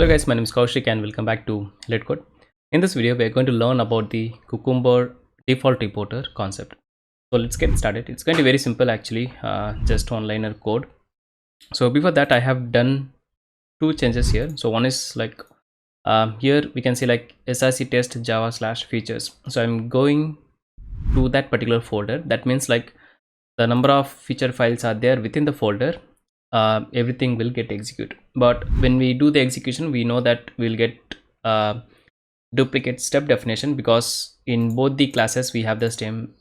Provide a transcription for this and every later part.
Hello guys, my name is Koushik and welcome back to LetCode. In this video, we are going to learn about the Cucumber default reporter concept. So let's get started. It's going to be very simple actually, just one-liner code. So before that, I have done two changes here. So one is like here we can see like SRC test java slash features. So I'm going to that particular folder. That means like the number of feature files are there within the folder, everything will get executed. But when we do the execution, we know that we'll get uh, duplicate step definition, because in both the classes we have the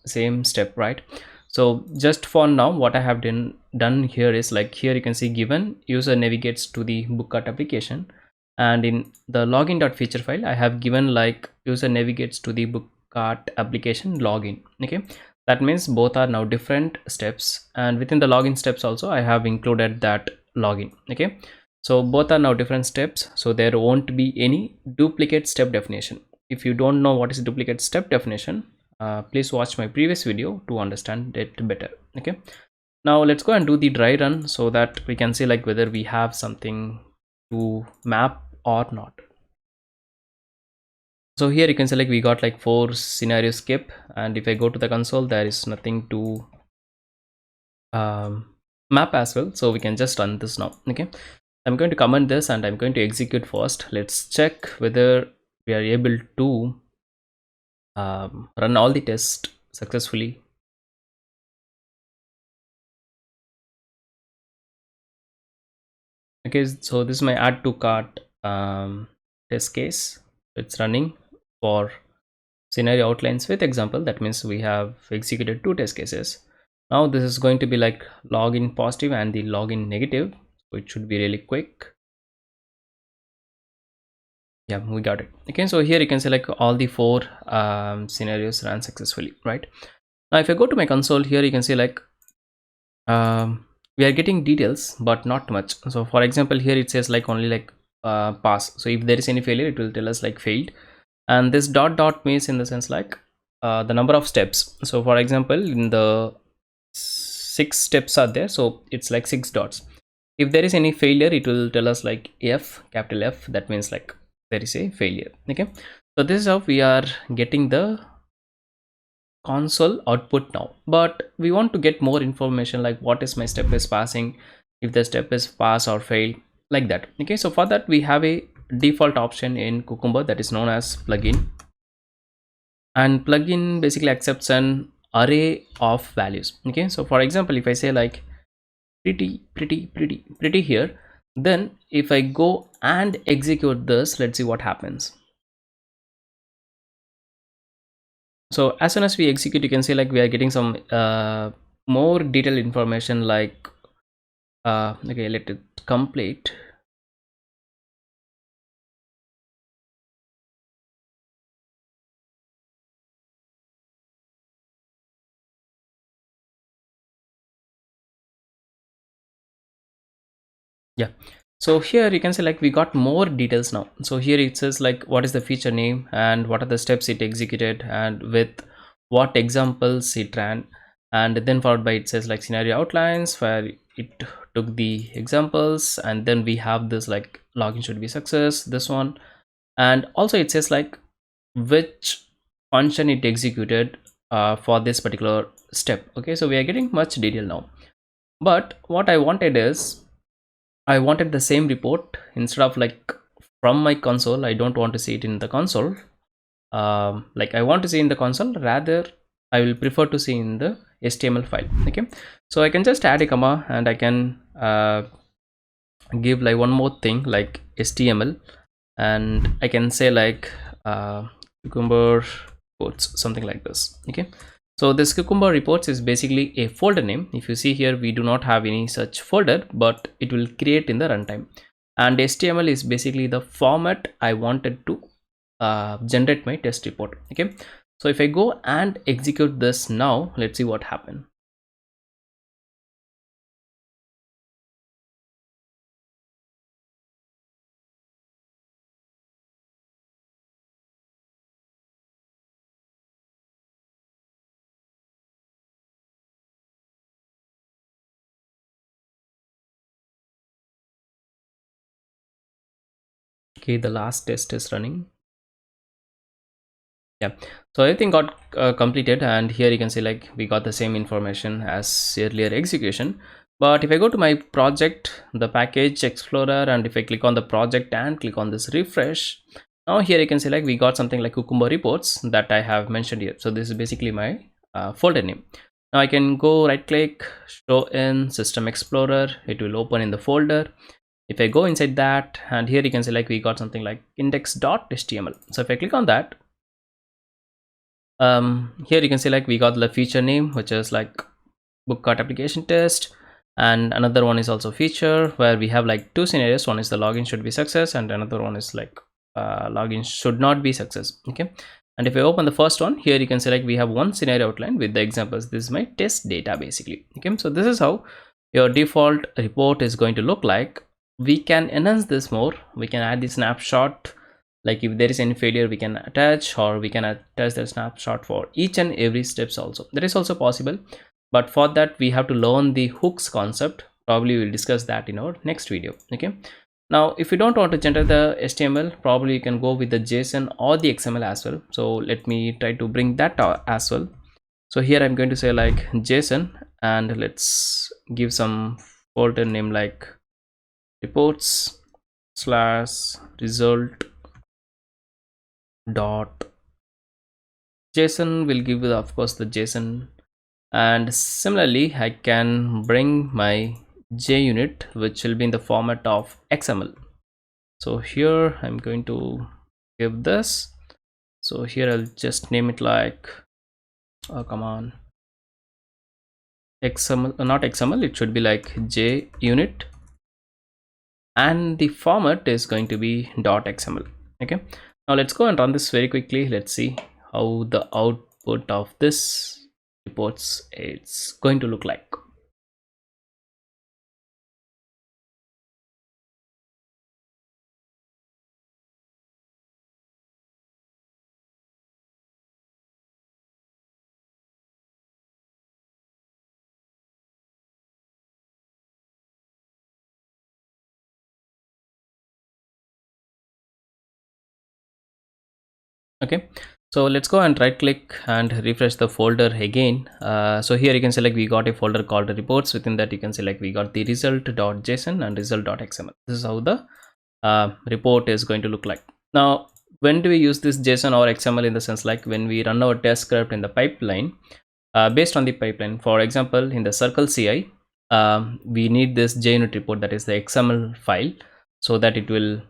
same step, right? So just for now, what I have done here is like, here you can see given user navigates to the book cart application, and in the login.feature file I have given like user navigates to the book cart application login. Okay, that means both are now different steps, and within the login steps also I have included that login. Okay, so both are now different steps, so there won't be any duplicate step definition. If you don't know what is duplicate step definition, please watch my previous video to understand it better. Okay, now let's go and do the dry run so that we can see like whether we have something to map or not. So here you can see like we got like 4 scenario skip, and if I go to the console, there is nothing to map as well, so we can just run this now. Okay, I'm going to comment this and I'm going to execute first. Let's check whether we are able to run all the tests successfully. Okay, so this is my add to cart test case. It's running for scenario outlines with example. That means we have executed 2 test cases. Now this is going to be like login positive and the login negative, so it should be really quick. Yeah, we got it. Okay, so here you can see like all the 4 scenarios ran successfully, right? Now if I go to my console, here you can see like we are getting details but not much. So for example, here it says like only like pass. So if there is any failure, it will tell us like failed, and this dot dot means in the sense like the number of steps. So for example, in the 6 steps are there, so it's like 6 dots. If there is any failure, it will tell us like F, capital F. That means like there is a failure. Okay, so this is how we are getting the console output now. But we want to get more information, like what is my step is passing, if the step is pass or fail, like that. Okay, so for that we have a default option in Cucumber that is known as plugin, and plugin basically accepts an array of values. Okay, so for example, if I say like pretty here, then if I go and execute this, let's see what happens. So as soon as we execute, you can see like we are getting some more detailed information, like okay, let it complete. Yeah, so here you can see like we got more details now. So here it says like what is the feature name and what are the steps it executed and with what examples it ran, and then followed by it says like scenario outlines where it took the examples, and then we have this like login should be success, this one, and also it says like which function it executed for this particular step. Okay, so we are getting much detail now, but what I wanted is I wanted the same report instead of like from my console. I don't want to see it in the console. Like I want to see in the console, rather I will prefer to see in the HTML file. Okay, so I can just add a comma and I can give like one more thing like HTML, and I can say like cucumber reports, something like this. Okay, so this cucumber reports is basically a folder name. If you see here, we do not have any such folder, but it will create in the runtime, and HTML is basically the format I wanted to generate my test report. Okay, so if I go and execute this now, let's see what happened. Okay, the last test is running. Yeah, so everything got completed, and here you can see like we got the same information as earlier execution. But if I go to my project, the package explorer, and if I click on the project and click on this refresh, now here you can see like we got something like Cucumber reports that I have mentioned here. So this is basically my folder name. Now I can go right click, show in system explorer, it will open in the folder. If I go inside that, and here you can see like we got something like index.html. So if I click on that, here you can see like we got the feature name, which is like book cart application test, and another one is also feature, where we have like two scenarios. One is the login should be success, and another one is like login should not be success. Okay, and if I open the first one, here you can see like we have one scenario outline with the examples. This is my test data basically. Okay, so this is how your default report is going to look like. We can enhance this more. We can add the snapshot, like if there is any failure we can attach, or we can attach the snapshot for each and every steps also. That is also possible, but for that we have to learn the hooks concept. Probably we'll discuss that in our next video. Okay, now if you don't want to generate the HTML, probably you can go with the JSON or the XML as well. So let me try to bring that as well. So here I'm going to say like JSON, and let's give some folder name like reports slash result dot JSON. Will give you of course the JSON, and similarly I can bring my JUnit, which will be in the format of XML. So here I'm going to give this. So here I'll just name it like come on, XML, not XML, it should be like JUnit, and the format is going to be .xml. Okay, now let's go and run this very quickly. Let's see how the output of this reports it's going to look like. Okay, so let's go and right click and refresh the folder again. So here you can select we got a folder called reports. Within that you can select we got the result.json and result.xml. This is how the report is going to look like. Now when do we use this JSON or XML? In the sense like when we run our test script in the pipeline, based on the pipeline. For example, in the circle CI, we need this JUnit report, that is the XML file, so that it will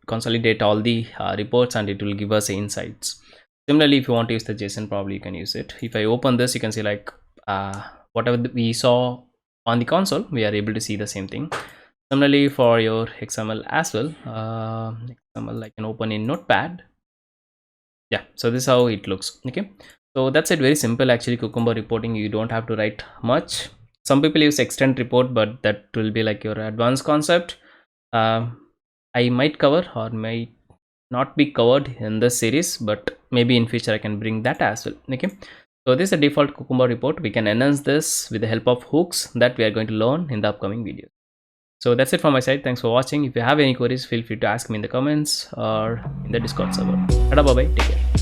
consolidate all the reports, and it will give us insights. Similarly, if you want to use the JSON, probably you can use it. If I open this, you can see like whatever we saw on the console, we are able to see the same thing. Similarly for your XML as well, XML I can open in Notepad. Yeah, so this is how it looks. Okay, so that's it, very simple actually. Cucumber reporting, you don't have to write much. Some people use extend report, but that will be like your advanced concept. I might cover or might not be covered in this series, but maybe in future I can bring that as well. Okay, so this is a default Cucumber report. We can enhance this with the help of hooks that we are going to learn in the upcoming video. So that's it from my side. Thanks for watching. If you have any queries, feel free to ask me in the comments or in the Discord server. Bye bye, take care.